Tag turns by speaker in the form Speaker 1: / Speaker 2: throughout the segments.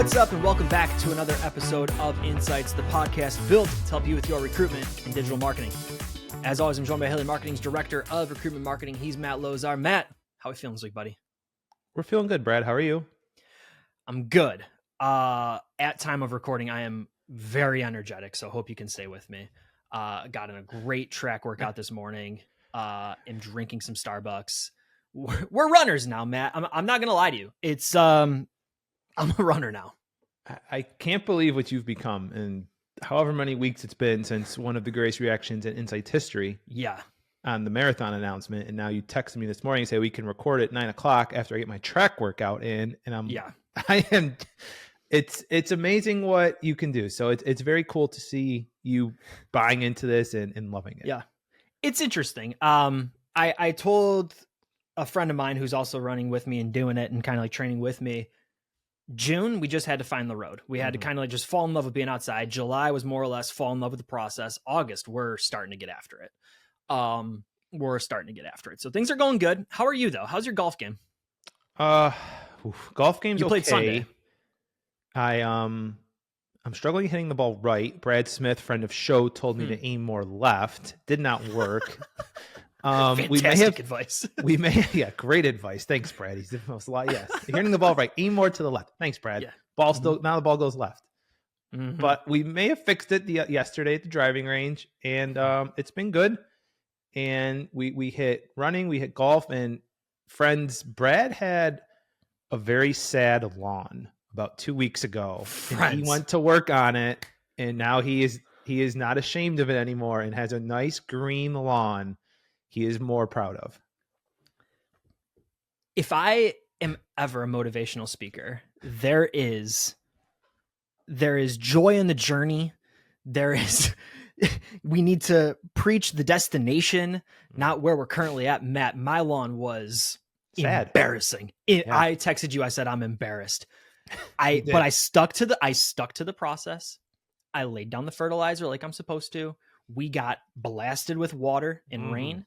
Speaker 1: What's up, and welcome back to another episode of InSights, the podcast built to help you with your recruitment and digital marketing. As always, I'm joined by Haley Marketing's Director of Recruitment Marketing. He's Matt Lozar. Matt, how are we feeling this week, buddy?
Speaker 2: We're feeling good, Brad. How are you?
Speaker 1: I'm good. At time of recording, I am very energetic, so hope you can stay with me. Got in a great track workout this morning. Am drinking some Starbucks. We're runners now, Matt. I'm not gonna lie to you. It's I'm a runner now.
Speaker 2: I can't believe what you've become in however many weeks it's been since one of the greatest reactions in InSights history.
Speaker 1: Yeah.
Speaker 2: On the marathon announcement. And now you texted me this morning and say we can record at 9 o'clock after I get my track workout in. And it's amazing what you can do. So it's very cool to see you buying into this and loving it.
Speaker 1: Yeah. It's interesting. I told a friend of mine who's also running with me and doing it and kind of like training with me, June, we just had to find the road. We had to kind of like just fall in love with being outside. July was more or less fall in love with the process. August, we're starting to get after it. So things are going good. How are you though? How's your golf game?
Speaker 2: Golf game's
Speaker 1: you played
Speaker 2: okay.
Speaker 1: Sunday.
Speaker 2: I'm struggling hitting the ball right. Brad Smith, friend of show, told me to aim more left. Did not work.
Speaker 1: Fantastic advice.
Speaker 2: Great advice. Thanks, Brad. He's the most yes. You're hitting the ball right. Aim more to the left. Thanks, Brad.
Speaker 1: Yeah.
Speaker 2: Now the ball goes left. But we may have fixed it yesterday at the driving range, and it's been good. And we hit running, we hit golf, and friends. Brad had a very sad lawn about 2 weeks ago. He went to work on it, and now he is not ashamed of it anymore, and has a nice green lawn. He is more proud of.
Speaker 1: If I am ever a motivational speaker, there is joy in the journey. We need to preach the destination, not where we're currently at. Matt, my lawn was sad. Embarrassing. I texted you. I said, I'm embarrassed. But I stuck to the process. I laid down the fertilizer like I'm supposed to. We got blasted with water and rain.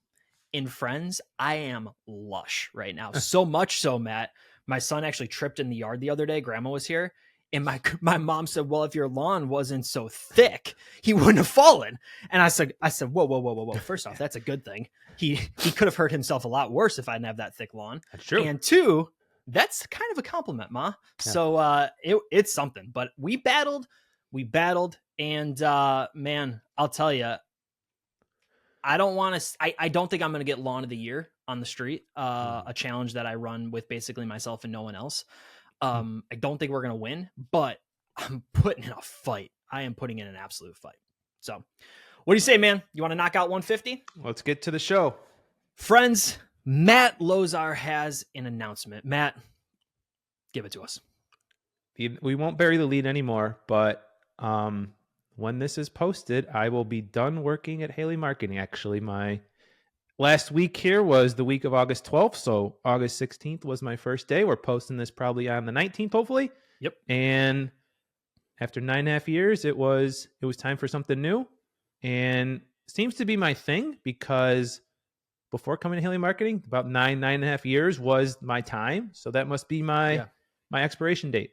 Speaker 1: In friends, I am lush right now. So much so, Matt, my son actually tripped in the yard the other day. Grandma was here. And my mom said, well, if your lawn wasn't so thick, he wouldn't have fallen. And I said, whoa. First off, that's a good thing. He could have hurt himself a lot worse if I didn't have that thick lawn.
Speaker 2: That's true.
Speaker 1: And two, that's kind of a compliment, Ma. Yeah. So it's something. But we battled. And man, I'll tell you, I don't think I'm going to get lawn of the year on the street, a challenge that I run with basically myself and no one else. I don't think we're going to win, but I'm putting in a fight. I am putting in an absolute fight. So what do you say, man? You want to knock out 150?
Speaker 2: Let's get to the show.
Speaker 1: Friends, Matt Lozar has an announcement. Matt, give it to us.
Speaker 2: We won't bury the lead anymore, but when this is posted, I will be done working at Haley Marketing. Actually, my last week here was the week of August 12th, so August 16th was my first day. We're posting this probably on the 19th, hopefully.
Speaker 1: Yep.
Speaker 2: And after 9.5 years, it was time for something new, and it seems to be my thing because before coming to Haley Marketing, about 9.5 years was my time. So that must be my expiration date.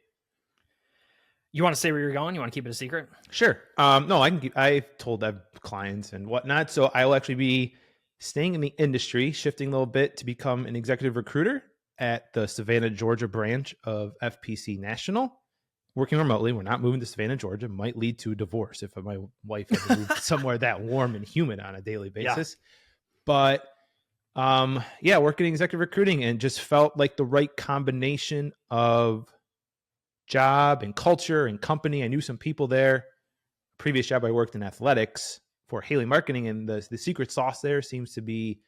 Speaker 1: You want to say where you're going? You want to keep it a secret?
Speaker 2: Sure. No, I can. I've told clients and whatnot, so I will actually be staying in the industry, shifting a little bit to become an executive recruiter at the Savannah, Georgia branch of FPC National, working remotely. We're not moving to Savannah, Georgia. Might lead to a divorce if my wife had moved somewhere that warm and humid on a daily basis. Yeah. But working in executive recruiting, and just felt like the right combination of job and culture and company. I knew some people there. Previous job, I worked in athletics for Haley Marketing, and the secret sauce there seems to be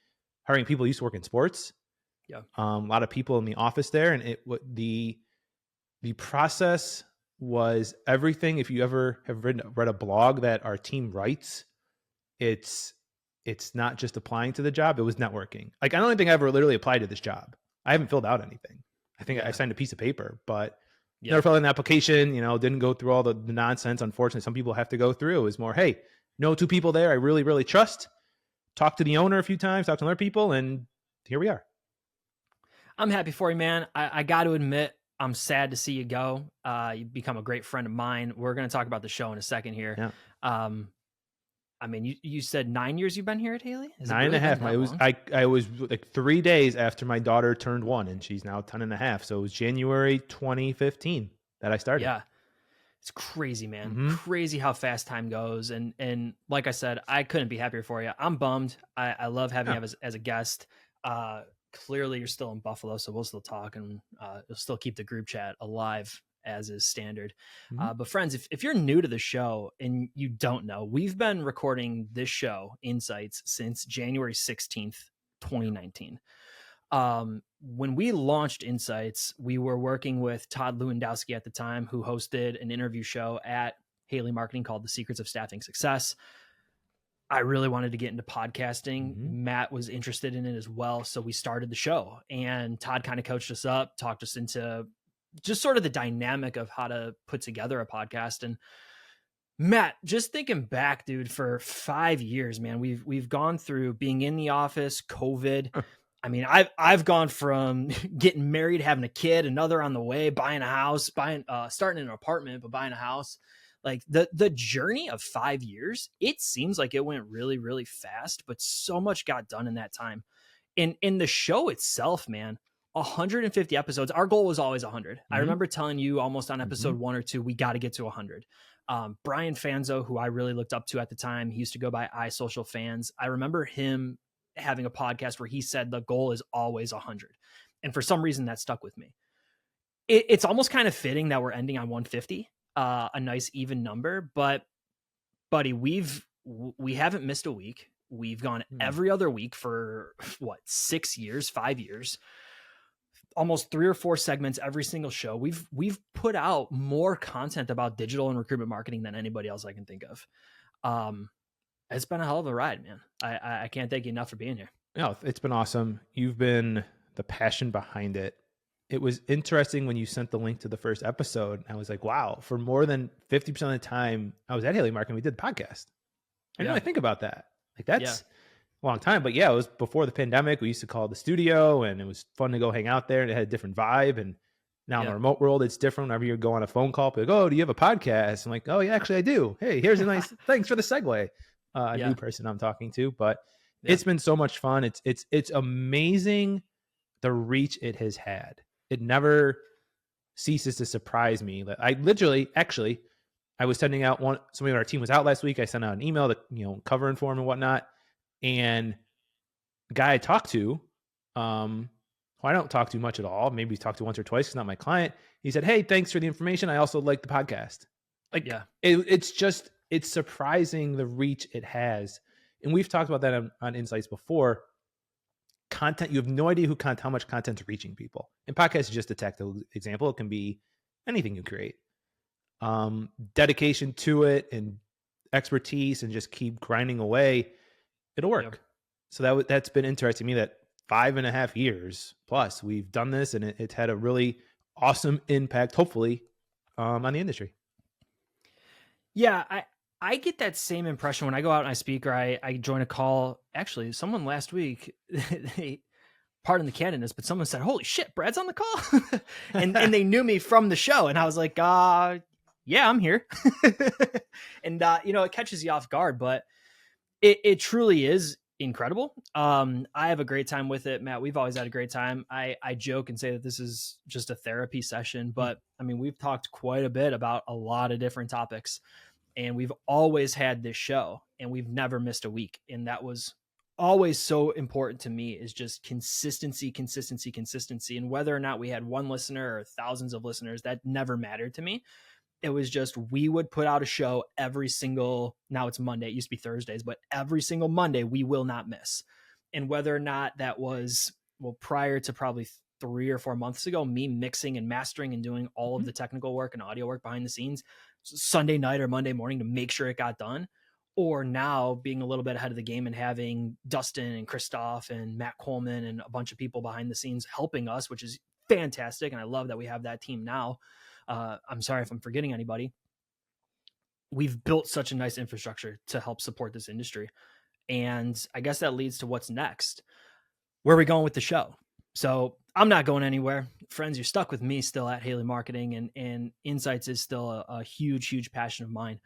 Speaker 2: hiring people who used to work in sports.
Speaker 1: Yeah,
Speaker 2: a lot of people in the office there, and the process was everything. If you ever have read a blog that our team writes, it's not just applying to the job; it was networking. Like, I don't think I ever literally applied to this job. I haven't filled out anything. I think I signed a piece of paper, but never filled out an application. Didn't go through all the nonsense. Unfortunately, some people have to go through. It was more, hey, know two people there I really, really trust. Talk to the owner a few times, talk to other people, and here we are.
Speaker 1: I'm happy for you, man. I got to admit, I'm sad to see you go. You become a great friend of mine. We're going to talk about the show in a second here.
Speaker 2: Yeah.
Speaker 1: I mean, you said 9 years you've been here at Haley? Has it
Speaker 2: 9.5.
Speaker 1: been that long?
Speaker 2: I was like 3 days after my daughter turned 1, and she's now 10.5. So it was January 2015 that I started.
Speaker 1: Yeah. It's crazy, man.
Speaker 2: Mm-hmm.
Speaker 1: Crazy how fast time goes. And like I said, I couldn't be happier for you. I'm bummed. I love having you as a guest. Clearly you're still in Buffalo, so we'll still talk, and you'll still keep the group chat alive as is standard.
Speaker 2: Mm-hmm.
Speaker 1: But friends, if you're new to the show and you don't know, we've been recording this show, InSights, since January 16th, 2019. When we launched InSights, we were working with Todd Lewandowski at the time, who hosted an interview show at Haley Marketing called The Secrets of Staffing Success. I really wanted to get into podcasting.
Speaker 2: Mm-hmm.
Speaker 1: Matt was interested in it as well. So we started the show, and Todd kind of coached us up, talked us into just sort of the dynamic of how to put together a podcast. And Matt, just thinking back, dude, for 5 years, man, we've gone through being in the office, COVID. I mean, I've gone from getting married, having a kid, another on the way, buying a house, starting an apartment, but buying a house. Like the journey of 5 years, it seems like it went really, really fast, but so much got done in that time. In the show itself, man, 150 episodes. Our goal was always 100. Mm-hmm. I remember telling you almost on episode 1 or 2, we got to get to 100. Brian Fanzo, who I really looked up to at the time, he used to go by iSocial Fans. I remember him having a podcast where he said the goal is always 100. And for some reason that stuck with me. It's almost kind of fitting that we're ending on 150, a nice even number, but buddy, we haven't missed a week. We've gone every other week for 6 years, 5 years, almost 3 or 4 segments every single show. We've put out more content about digital and recruitment marketing than anybody else I can think of. It's been a hell of a ride, man. I can't thank you enough for being here.
Speaker 2: No, it's been awesome. You've been the passion behind it. It was interesting when you sent the link to the first episode. I was like, wow, for more than 50% of the time I was at Haley Marketing, we did the podcast. I didn't really think about that. Like that's a long time, but yeah, it was before the pandemic. We used to call it the studio, and it was fun to go hang out there, and it had a different vibe. And now in the remote world, it's different. Whenever you go on a phone call, people like, oh, do you have a podcast? I'm like, oh yeah, actually I do. Hey, here's a nice, thanks for the segue. A new person I'm talking to, but it's been so much fun. It's amazing the reach it has had. It never ceases to surprise me. I literally, actually, I was sending out somebody on our team was out last week. I sent out an email to, covering for him and whatnot. And the guy I talked to, who I don't talk to much at all, maybe he's talked to once or twice, he's not my client. He said, hey, thanks for the information. I also like the podcast. It's surprising the reach it has. And we've talked about that on InSights before. Content, you have no idea how much content's reaching people. And podcast is just a tactical example. It can be anything you create. Dedication to it and expertise and just keep grinding away, it'll work. Yep. So that's been interesting to me that 5.5 years plus we've done this, and it's had a really awesome impact, hopefully, on the industry.
Speaker 1: Yeah, I get that same impression when I go out and I speak, or I join a call. Actually, someone last week, pardon the candidness, but someone said, holy shit, Brad's on the call. and they knew me from the show. And I was like, yeah, I'm here. And, it catches you off guard, but it truly is incredible. I have a great time with it, Matt. We've always had a great time. I joke and say that this is just a therapy session, but I mean, we've talked quite a bit about a lot of different topics. And we've always had this show, and we've never missed a week. And that was always so important to me, is just consistency. And whether or not we had one listener or thousands of listeners, that never mattered to me. It was just, we would put out a show every single, now it's Monday, it used to be Thursdays, but every single Monday we will not miss. And whether or not that was, prior to probably 3 or 4 months ago, me mixing and mastering and doing all of the technical work and audio work behind the scenes, Sunday night or Monday morning to make sure it got done, or now being a little bit ahead of the game and having Dustin and Christoph and Matt Coleman and a bunch of people behind the scenes helping us, which is fantastic. And I love that we have that team now. I'm sorry if I'm forgetting anybody. We've built such a nice infrastructure to help support this industry. And I guess that leads to what's next. Where are we going with the show? So I'm not going anywhere. friends, you're stuck with me still at Haley Marketing, and InSights is still a huge, huge passion of mine.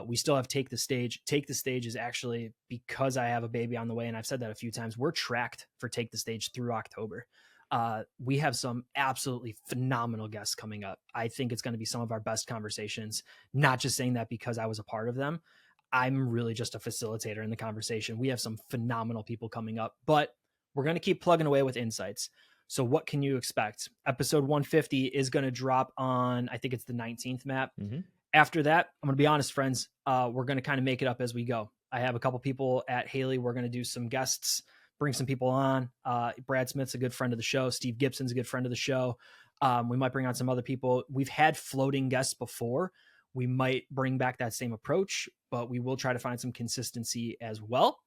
Speaker 1: We still have Take the Stage. Take the Stage is actually, because I have a baby on the way, and I've said that a few times, we're tracked for Take the Stage through October. We have some absolutely phenomenal guests coming up. I think it's going to be some of our best conversations, not just saying that because I was a part of them. I'm really just a facilitator in the conversation. We have some phenomenal people coming up, but we're going to keep plugging away with InSights. So what can you expect? Episode 150 is going to drop on, I think it's the 19th, Matt.
Speaker 2: Mm-hmm.
Speaker 1: After that, I'm going to be honest, friends, we're going to kind of make it up as we go. I have a couple people at Haley. We're going to do some guests, bring some people on. Brad Smith's a good friend of the show. Steve Gibson's a good friend of the show. We might bring on some other people. We've had floating guests before. We might bring back that same approach, but we will try to find some consistency as well.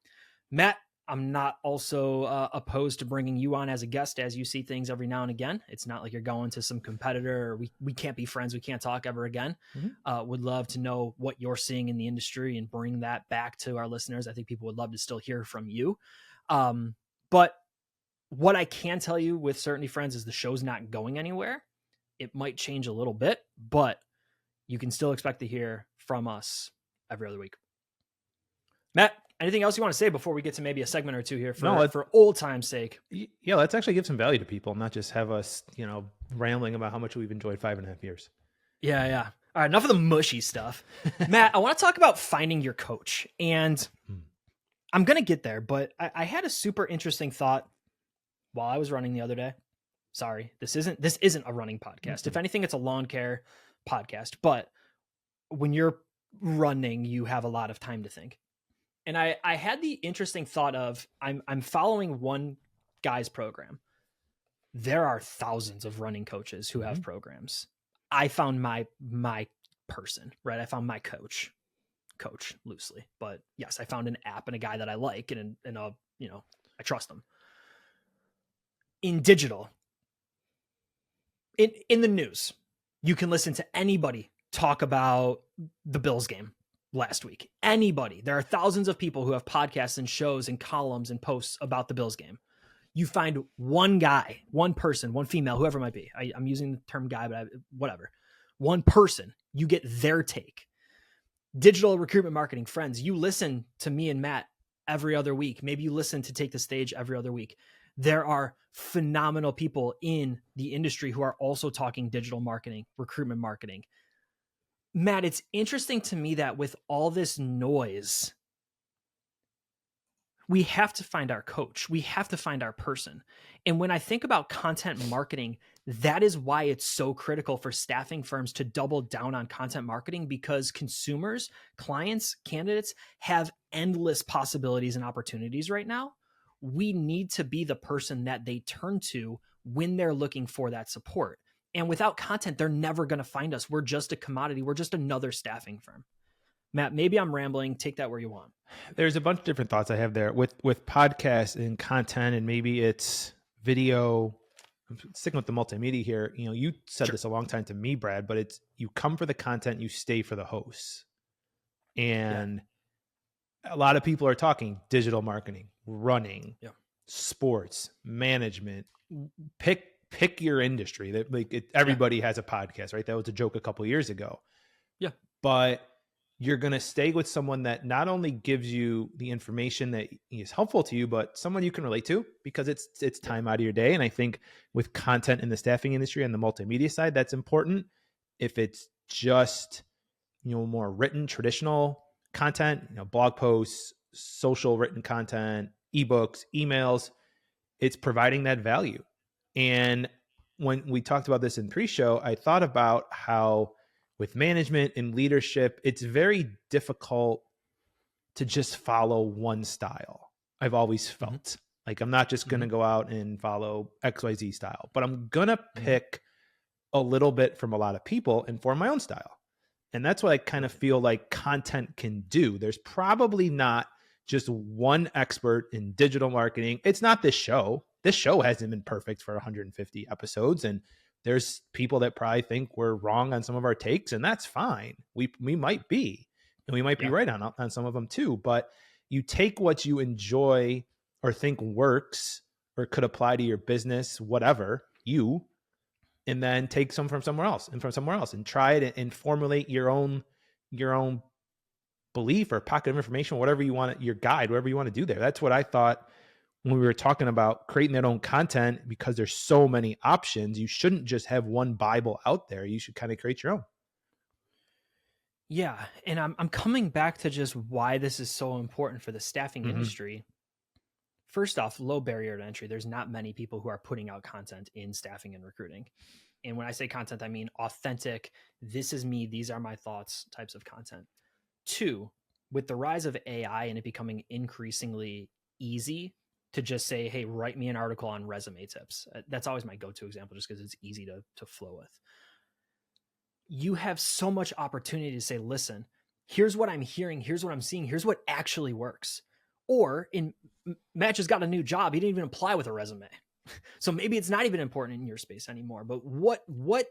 Speaker 1: Matt, I'm not also opposed to bringing you on as a guest as you see things every now and again. It's not like you're going to some competitor or we can't be friends. We can't talk ever again. Mm-hmm. Would love to know what you're seeing in the industry and bring that back to our listeners. I think people would love to still hear from you. But what I can tell you with certainty, friends, is the show's not going anywhere. It might change a little bit, but you can still expect to hear from us every other week. Matt, anything else you want to say before we get to maybe a segment or two here for old time's sake?
Speaker 2: Yeah, let's actually give some value to people, not just have us, rambling about how much we've enjoyed 5.5 years.
Speaker 1: Yeah. All right, enough of the mushy stuff. Matt, I want to talk about finding your coach. And I'm going to get there, but I had a super interesting thought while I was running the other day. Sorry, this isn't a running podcast. Mm-hmm. If anything, it's a lawn care podcast. But when you're running, you have a lot of time to think. And I had the interesting thought of I'm following one guy's program. There are thousands of running coaches who have programs. I found my person, right? I found my coach loosely, but yes, I found an app and a guy that I like and I trust him. In digital, in the news, you can listen to anybody talk about the Bills game last week. Anybody. There are thousands of people who have podcasts and shows and columns and posts about the Bills game. You find one guy, one person, one female, whoever it might be. I'm using the term guy, but whatever. One person, you get their take. Digital recruitment marketing, friends, you listen to me and Matt every other week. Maybe you listen to Take the Stage every other week. There are phenomenal people in the industry who are also talking digital marketing, recruitment marketing. Matt, it's interesting to me that with all this noise, we have to find our coach. We have to find our person. And when I think about content marketing, that is why it's so critical for staffing firms to double down on content marketing, because consumers, clients, candidates have endless possibilities and opportunities right now. We need to be the person that they turn to when they're looking for that support. And without content, they're never going to find us. We're just a commodity. We're just another staffing firm. Matt, maybe I'm rambling. Take that where you want.
Speaker 2: There's a bunch of different thoughts I have there with podcasts and content, and maybe it's video. I'm sticking with the multimedia here. You said this a long time to me, Brad, but it's you come for the content, you stay for the hosts. And a lot of people are talking digital marketing, running, sports, management. Pick your industry. That everybody has a podcast, right? That was a joke a couple of years ago. Yeah, but you're going to stay with someone that not only gives you the information that is helpful to you, but someone you can relate to, because it's time out of your day. And I think with content in the staffing industry and the multimedia side, that's important. If it's just, more written, traditional content, blog posts, social written content, ebooks, emails, it's providing that value. And when we talked about this in pre-show, I thought about how with management and leadership, it's very difficult to just follow one style. I've always felt like I'm not just going to go out and follow XYZ style, but I'm going to pick a little bit from a lot of people and form my own style. And that's what I kind of feel like content can do. There's probably not just one expert in digital marketing. It's not this show. This show hasn't been perfect for 150 episodes. And there's people that probably think we're wrong on some of our takes, and that's fine. We might be, and we might be right on some of them too. But you take what you enjoy or think works or could apply to your business, whatever, and then take some from somewhere else and try it and formulate your own belief or pocket of information, whatever you want, your guide, whatever you want to do there. That's what I thought when we were talking about creating that own content, because there's so many options. You shouldn't just have one Bible out there. You should kind of create your own.
Speaker 1: Yeah. And I'm coming back to just why this is so important for the staffing industry. First off, low barrier to entry. There's not many people who are putting out content in staffing and recruiting. And when I say content, I mean authentic, this is me, these are my thoughts types of content. 2, with the rise of AI and it becoming increasingly easy to just say, hey, write me an article on resume tips. That's always my go-to example just because it's easy to flow with. You have so much opportunity to say, listen, here's what I'm hearing, here's what I'm seeing, here's what actually works. Or Matt just got a new job. He didn't even apply with a resume. So maybe it's not even important in your space anymore. But what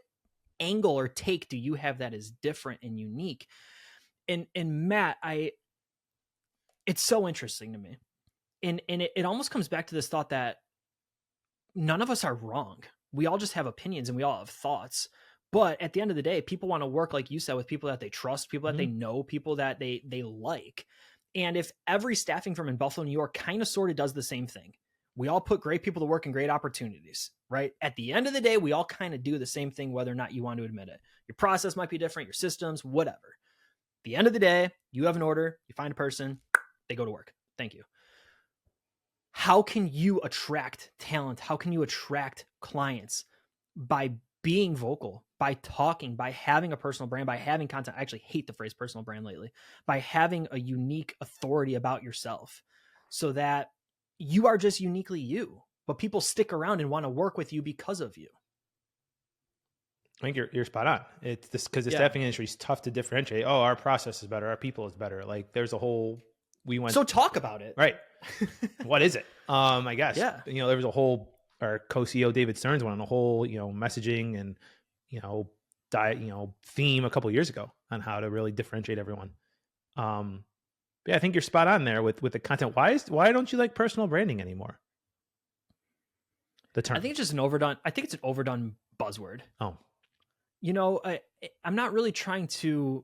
Speaker 1: angle or take do you have that is different and unique? And Matt, it's so interesting to me. And it almost comes back to this thought that none of us are wrong. We all just have opinions and we all have thoughts. But at the end of the day, people want to work, like you said, with people that they trust, people that they know, people that they like. And if every staffing firm in Buffalo, New York kind of sort of does the same thing, we all put great people to work and great opportunities, right? At the end of the day, we all kind of do the same thing, whether or not you want to admit it. Your process might be different, your systems, whatever. At the end of the day, you have an order, you find a person, they go to work. Thank you. How can you attract talent? How can you attract clients? By being vocal, by talking, by having a personal brand, by having content. I actually hate the phrase personal brand lately. By having a unique authority about yourself so that you are just uniquely you, but people stick around and want to work with you because of you.
Speaker 2: I think you're spot on. It's this because the staffing industry is tough to differentiate. Oh, our process is better. Our people is better. Like there's a whole,
Speaker 1: so talk about it.
Speaker 2: Right. What is it? I guess,
Speaker 1: there
Speaker 2: was a whole, our co-CEO David Stearns went on a whole, messaging and, theme a couple of years ago on how to really differentiate everyone. I think you're spot on there with the content. Why don't you like personal branding anymore? The term.
Speaker 1: I think it's just an overdone buzzword.
Speaker 2: Oh,
Speaker 1: I'm not really trying to,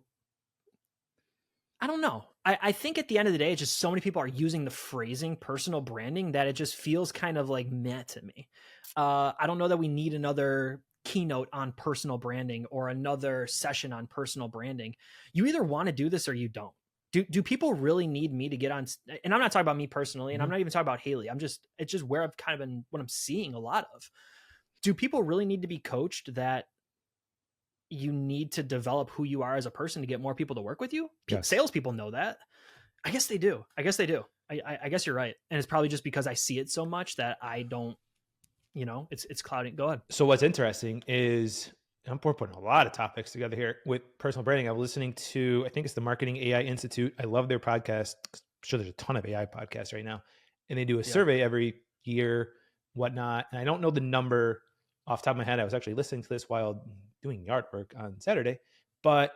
Speaker 1: I don't know. I think at the end of the day, it's just so many people are using the phrasing personal branding that it just feels kind of like meh to me. I don't know that we need another keynote on personal branding or another session on personal branding. You either want to do this or you don't. Do people really need me to get on? And I'm not talking about me personally, and I'm not even talking about Haley. it's just where I've kind of been, what I'm seeing a lot of. Do people really need to be coached that you need to develop who you are as a person to get more people to work with you? Yes. Salespeople know that. I guess they do. I guess you're right. And it's probably just because I see it so much that I don't, it's clouding. Go ahead.
Speaker 2: So what's interesting is we're putting a lot of topics together here with personal branding. I'm listening to, I think it's the Marketing AI Institute. I love their podcast. I'm sure there's a ton of AI podcasts right now. And they do a survey every year, whatnot. And I don't know the number off the top of my head. I was actually listening to this while doing yard work on Saturday, but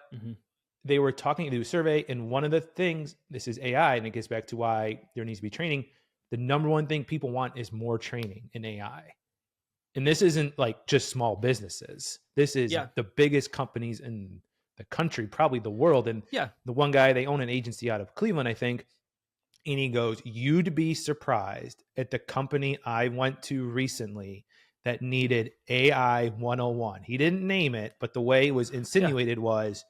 Speaker 2: they were talking to do a survey. And one of the things, this is AI, and it gets back to why there needs to be training. The number one thing people want is more training in AI. And this isn't like just small businesses. This is the biggest companies in the country, probably the world. And the one guy, they own an agency out of Cleveland, I think. And he goes, you'd be surprised at the company I went to recently that needed AI 101. He didn't name it, but the way it was insinuated was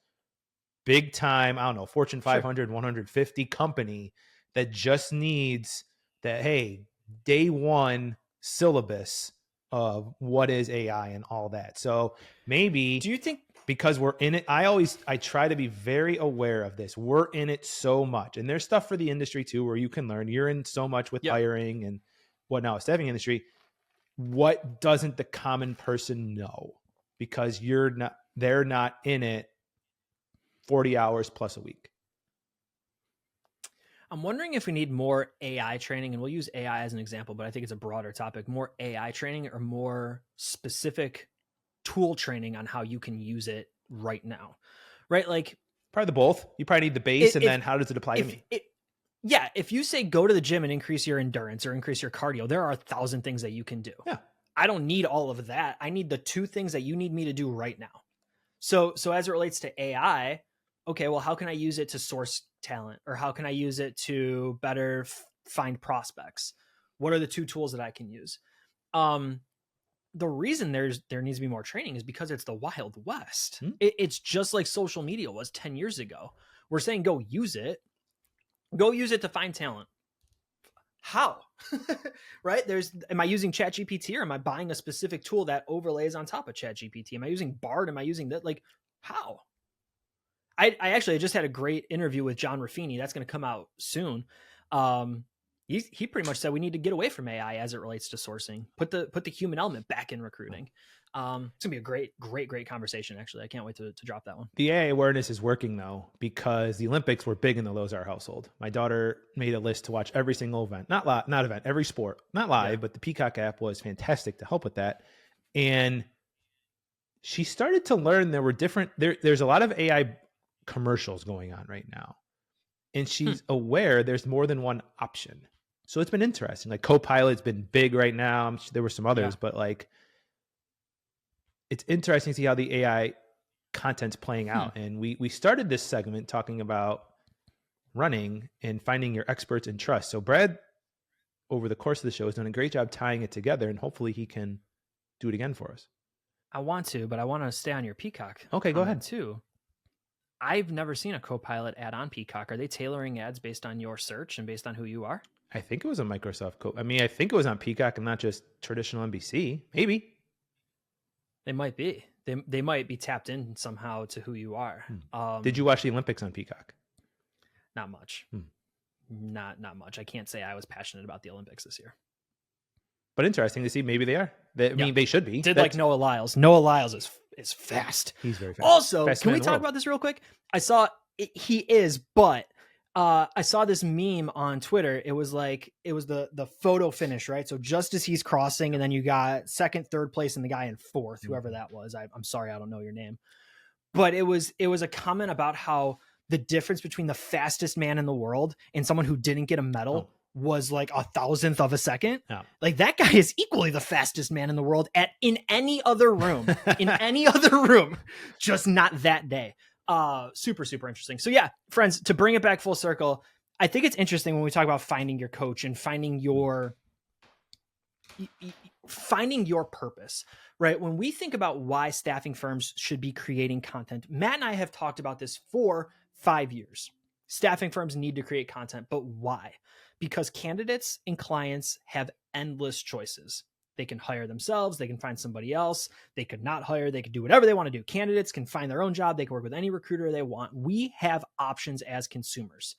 Speaker 2: big time, I don't know, Fortune 500, 150 company that just needs that, hey, day one syllabus of what is AI and all that. So maybe,
Speaker 1: do you think,
Speaker 2: because we're in it, I try to be very aware of this. We're in it so much, and there's stuff for the industry too, where you can learn. You're in so much with hiring and whatnot, staffing industry. What doesn't the common person know? Because they're not in it 40 hours plus a week.
Speaker 1: I'm wondering if we need more AI training, and we'll use AI as an example, but I think it's a broader topic, more AI training or more specific tool training on how you can use it right now, right? Like
Speaker 2: probably the both. You probably need the base, and then how does it apply to me?
Speaker 1: If you say go to the gym and increase your endurance or increase your cardio, there are 1,000 things that you can do.
Speaker 2: Yeah.
Speaker 1: I don't need all of that. I need the two things that you need me to do right now. So as it relates to AI, okay, well, how can I use it to source talent, or how can I use it to better find prospects? What are the two tools that I can use? The reason there needs to be more training is because it's the Wild West. It's just like social media was 10 years ago. We're saying go use it to find talent. How? Right? Am I using ChatGPT, or am I buying a specific tool that overlays on top of ChatGPT? Am I using Bard? Am I using that? Like, how? I actually just had a great interview with John Ruffini. That's going to come out soon. He pretty much said we need to get away from AI as it relates to sourcing. Put the human element back in recruiting. It's gonna be a great conversation. Actually, I can't wait to drop that one.
Speaker 2: The AI awareness is working though, because the Olympics were big in the Lozar household. My daughter made a list to watch every single event, not event, every sport, not live, but the Peacock app was fantastic to help with that. And she started to learn there were there's a lot of AI commercials going on right now, and she's aware there's more than one option. So it's been interesting. Like Copilot's been big right now. I'm sure there were some others, but like, it's interesting to see how the AI content's playing out. And we started this segment talking about running and finding your experts and trust. So Brad, over the course of the show, has done a great job tying it together, and hopefully he can do it again for us.
Speaker 1: I want to, but I want to stay on your Peacock.
Speaker 2: Okay, go ahead.
Speaker 1: Too. I've never seen a Copilot ad on Peacock. Are they tailoring ads based on your search and based on who you are?
Speaker 2: I think it was a Microsoft I think it was on Peacock and not just traditional NBC. Maybe.
Speaker 1: They might be. They might be tapped in somehow to who you are.
Speaker 2: Did you watch the Olympics on Peacock?
Speaker 1: Not much. Not much. I can't say I was passionate about the Olympics this year.
Speaker 2: But interesting to see. Maybe they are. I mean, they should be.
Speaker 1: Like Noah Lyles. Noah Lyles is fast.
Speaker 2: He's very fast.
Speaker 1: Also, can we talk about this real quick? I saw he is, but I saw this meme on Twitter. It was the photo finish, right? So just as he's crossing, and then you got second, third place, and the guy in fourth, whoever that was. I'm sorry, I don't know your name. But it was a comment about how the difference between the fastest man in the world and someone who didn't get a medal was like 1,000th of a second. Like, that guy is equally the fastest man in the world in any other room, just not that day. Super interesting. So yeah, friends, to bring it back full circle, I think it's interesting when we talk about finding your coach and finding your purpose, right? When we think about why staffing firms should be creating content, Matt and I have talked about this for 5 years. Staffing firms need to create content, but why? Because candidates and clients have endless choices. They can hire themselves. They can find somebody else. They could not hire. They could do whatever they want to do. Candidates can find their own job. They can work with any recruiter they want. We have options as consumers.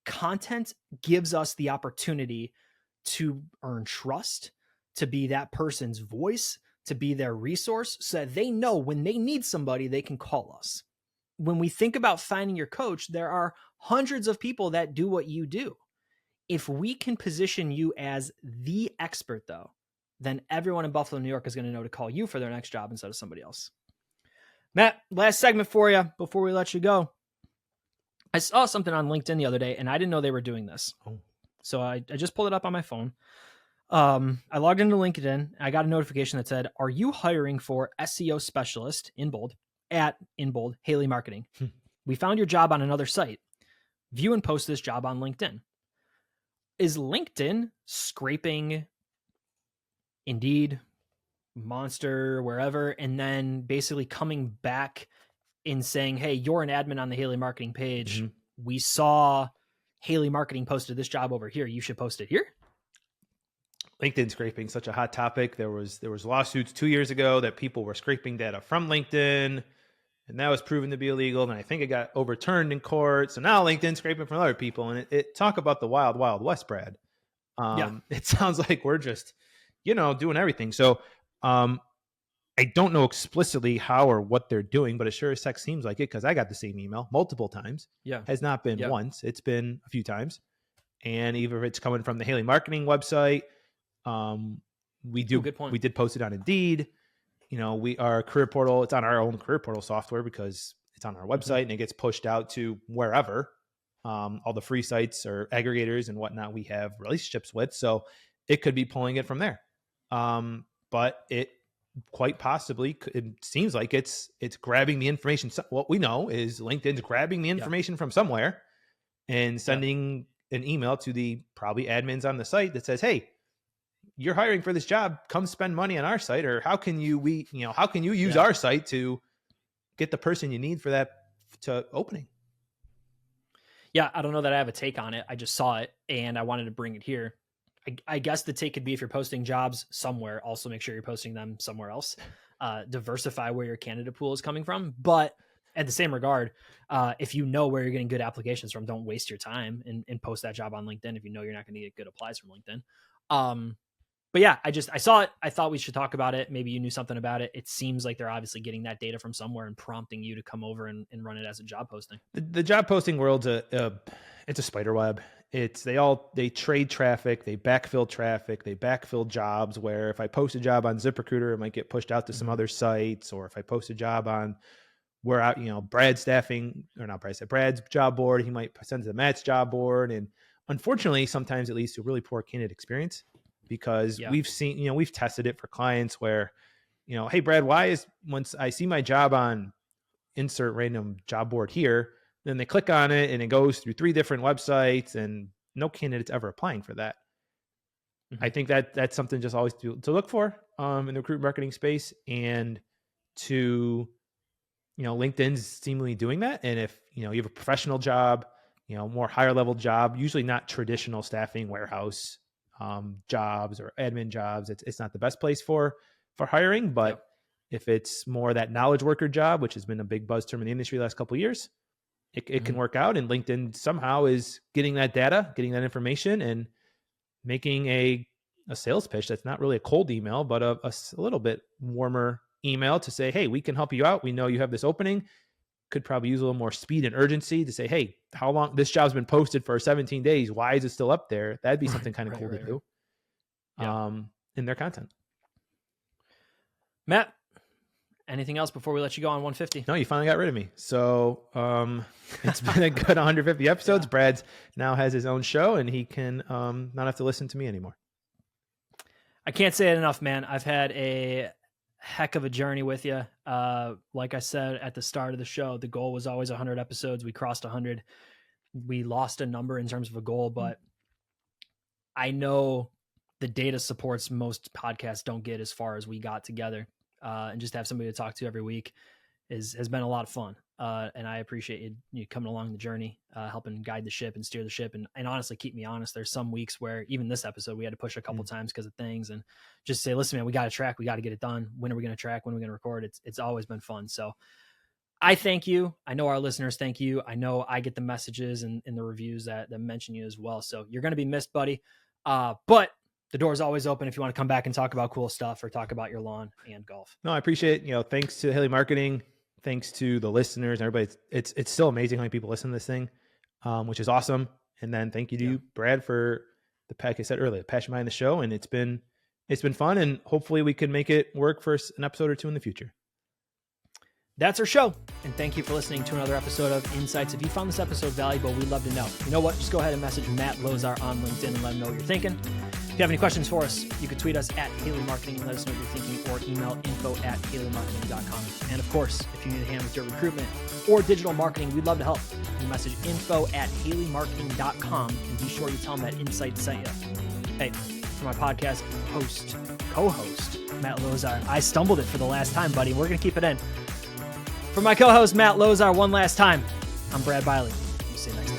Speaker 1: Content gives us the opportunity to earn trust, to be that person's voice, to be their resource, so that they know when they need somebody, they can call us. When we think about finding your coach, there are hundreds of people that do what you do. If we can position you as the expert, though, then everyone in Buffalo, New York is going to know to call you for their next job instead of somebody else. Matt, last segment for you before we let you go. I saw something on LinkedIn the other day, and I didn't know they were doing this. So I just pulled it up on my phone. I logged into LinkedIn, and I got a notification that said, "Are you hiring for SEO specialist," in bold, Haley Marketing? We found your job on another site. View and post this job on LinkedIn. Is LinkedIn scraping Indeed, Monster, wherever, and then basically coming back and saying, "Hey, you're an admin on the Haley Marketing page. We saw Haley Marketing posted this job over here. You should post it here"?
Speaker 2: LinkedIn scraping, such a hot topic. There was lawsuits 2 years ago that people were scraping data from LinkedIn, and that was proven to be illegal. And I think it got overturned in court. So now LinkedIn scraping from other people. And it talk about the wild, wild west, Brad. It sounds like we're just, doing everything. So I don't know explicitly how or what they're doing, but it sure as heck seems like it, because I got the same email multiple times. Has not been once. It's been a few times. And either it's coming from the Haley Marketing website. We did post it on Indeed. Our career portal, it's on our own career portal software because it's on our website and it gets pushed out to wherever, all the free sites or aggregators and whatnot we have relationships with. So it could be pulling it from there. but it quite possibly, it seems like it's grabbing the information. What we know is LinkedIn's grabbing the information from somewhere and sending an email to the probably admins on the site that says, hey, you're hiring for this job, come spend money on our site, or how can you use our site to get the person you need for that opening?
Speaker 1: Yeah, I don't know that I have a take on it. I just saw it and I wanted to bring it here. I guess the take could be, if you're posting jobs somewhere, also make sure you're posting them somewhere else. Diversify where your candidate pool is coming from. But at the same regard, if you know where you're getting good applications from, don't waste your time and post that job on LinkedIn if you know you're not going to get good applies from LinkedIn. But yeah, I saw it. I thought we should talk about it. Maybe you knew something about it. It seems like they're obviously getting that data from somewhere and prompting you to come over and run it as a job posting.
Speaker 2: The job posting world's it's a spider web. They trade traffic, they backfill traffic, they backfill jobs, where if I post a job on ZipRecruiter, it might get pushed out to some other sites, or if I post a job on Brad's job board, he might send it to Matt's job board. And unfortunately, sometimes it leads to a really poor candidate experience, because we've tested it for clients where, hey, Brad, once I see my job on insert random job board here, then they click on it and it goes through 3 different websites and no candidate's ever applying for that. Mm-hmm. I think that's something just always to look for in the recruitment marketing space, and to, LinkedIn's seemingly doing that. And if, you have a professional job, more higher level job, usually not traditional staffing, warehouse jobs or admin jobs, it's not the best place for hiring. But if it's more that knowledge worker job, which has been a big buzz term in the industry the last couple of years, it can work out. And LinkedIn somehow is getting that data, getting that information, and making a sales pitch that's not really a cold email, but a little bit warmer email to say, hey, we can help you out. We know you have this opening. Could probably use a little more speed and urgency to say, hey, how long this job's been posted for 17 days. Why is it still up there? That'd be something kind of cool to do in their content.
Speaker 1: Matt, anything else before we let you go on 150?
Speaker 2: No, you finally got rid of me. So it's been a good 150 episodes. Yeah. Brad now has his own show, and he can not have to listen to me anymore.
Speaker 1: I can't say it enough, man. I've had a heck of a journey with you. Like I said at the start of the show, the goal was always 100 episodes. We crossed 100. We lost a number in terms of a goal, but I know the data supports most podcasts don't get as far as we got together. And just have somebody to talk to every week has been a lot of fun. And I appreciate you coming along the journey, helping guide the ship and steer the ship, and honestly keep me honest. There's some weeks where even this episode, we had to push a couple times because of things, and just say, listen, man, we got to track. We got to get it done. When are we going to track? When are we going to record? It's always been fun. So I thank you. I know our listeners thank you. I know I get the messages and the reviews that mention you as well. So you're going to be missed, buddy. But the door is always open if you want to come back and talk about cool stuff or talk about your lawn and golf.
Speaker 2: No, I appreciate it. Thanks to Haley Marketing. Thanks to the listeners and everybody. It's still amazing how many people listen to this thing, which is awesome. And then thank you to you, Brad, for like I said earlier, the passion behind the show. And it's been fun, and hopefully we can make it work for an episode or two in the future.
Speaker 1: That's our show. And thank you for listening to another episode of InSights. If you found this episode valuable, we'd love to know. You know what? Just go ahead and message Matt Lozar on LinkedIn and let him know what you're thinking. If you have any questions for us, you can tweet us at Haley Marketing and let us know what you're thinking, or email info@haleymarketing.com. And of course, if you need a hand with your recruitment or digital marketing, we'd love to help. You can message info@haleymarketing.com, and be sure you tell them that InSights sent you. Hey, for my podcast co-host, Matt Lozar, I stumbled it for the last time, buddy. We're going to keep it in. For my co-host, Matt Lozar, one last time, I'm Brad Biley. We'll see you next time.